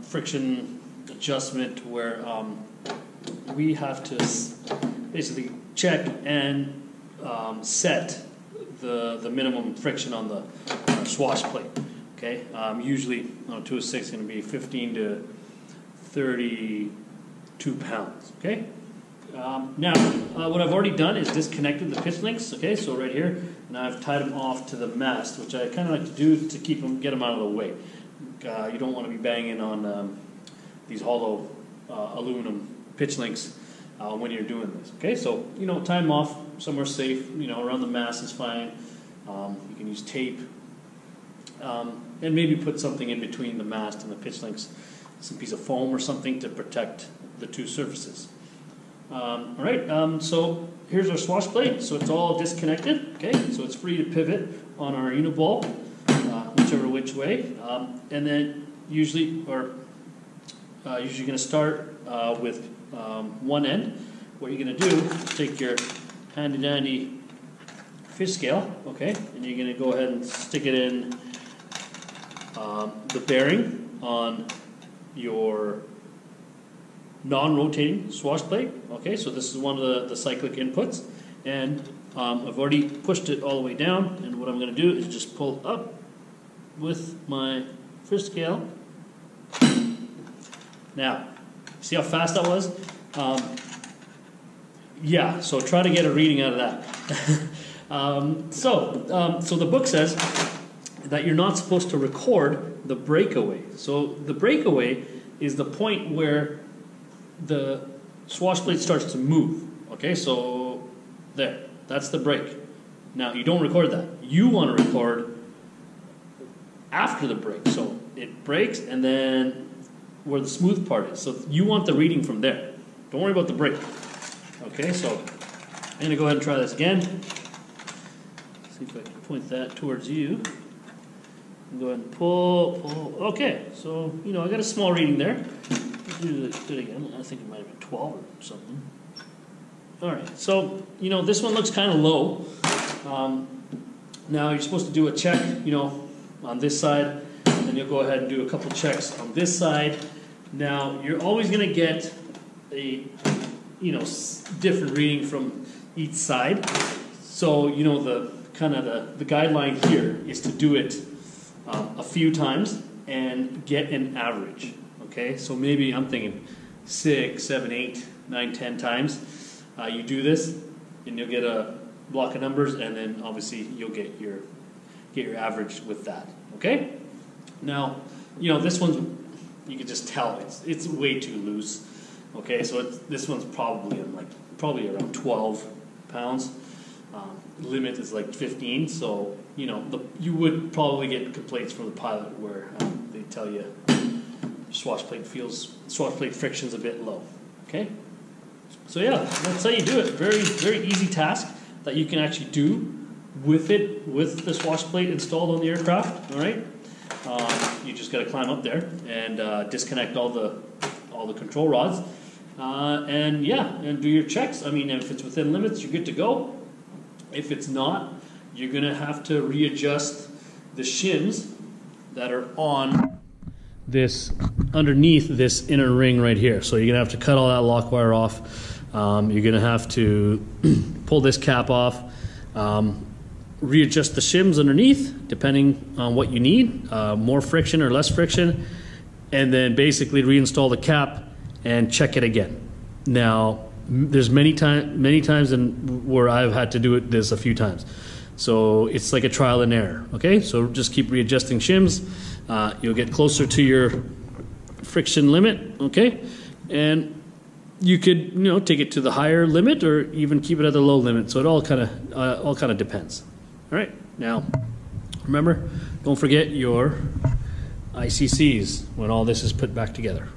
friction adjustment where we have to basically check and set the minimum friction on the swash plate. Okay, usually on a 206 is going to be 15 to 32 pounds. Okay. Now, what I've already done is disconnected the pitch links. Okay, so right here, and I've tied them off to the mast, which I kind of like to do to keep them, get them out of the way. You don't want to be banging on these hollow aluminum pitch links when you're doing this. Okay, so tie them off somewhere safe. Around the mast is fine. You can use tape, and maybe put something in between the mast and the pitch links, some piece of foam or something to protect the two surfaces. All right, so here's our swash plate. So it's all disconnected. Okay, so it's free to pivot on our uniball, whichever which way. And then usually going to start with one end. What you're going to do is take your handy dandy fish scale, okay, and you're going to go ahead and stick it in the bearing on your non-rotating swash plate. Okay, so this is one of the cyclic inputs, and I've already pushed it all the way down, and what I'm going to do is just pull up with my fish scale. Now, see how fast that was? Yeah, so try to get a reading out of that. So the book says that you're not supposed to record the breakaway. So the breakaway is the point where the swash plate starts to move. Okay, so there, that's the break. Now you don't record that. You want to record after the break. So it breaks and then where the smooth part is. So you want the reading from there. Don't worry about the break. Okay, so I'm going to go ahead and try this again. See if I can point that towards you. Go ahead and pull. Okay, so I got a small reading there. Do it again. I think it might have been 12 or something. All right, so this one looks kind of low. Now you're supposed to do a check, on this side, and you'll go ahead and do a couple checks on this side. Now you're always going to get a different reading from each side. So the guideline here is to do it a few times and get an average. Okay, so maybe I'm thinking 6, 7, 8, 9, 10 times. You do this, and you'll get a block of numbers, and then obviously you'll get your average with that. Okay. Now, this one's, you can just tell it's way too loose. Okay, so this one's probably around 12 pounds. Limit is like 15. So you would probably get complaints from the pilot where they tell you swash plate friction's a bit low. Okay, so yeah, that's how you do it. Very, very easy task that you can actually do with the swash plate installed on the aircraft. All right, you just got to climb up there and disconnect all the control rods, and do your checks. I mean, if it's within limits, you're good to go. If it's not, you're gonna have to readjust the shims that are on this underneath this inner ring right here. So you're gonna have to cut all that lock wire off. You're gonna have to pull this cap off, readjust the shims underneath depending on what you need, more friction or less friction, and then basically reinstall the cap and check it again. Now there's many times where I've had to do this a few times. So it's like a trial and error. Okay, so just keep readjusting shims. You'll get closer to your friction limit. Okay, and you could take it to the higher limit or even keep it at the low limit. So it all kind of depends. All right. Now, remember, don't forget your ICCs when all this is put back together.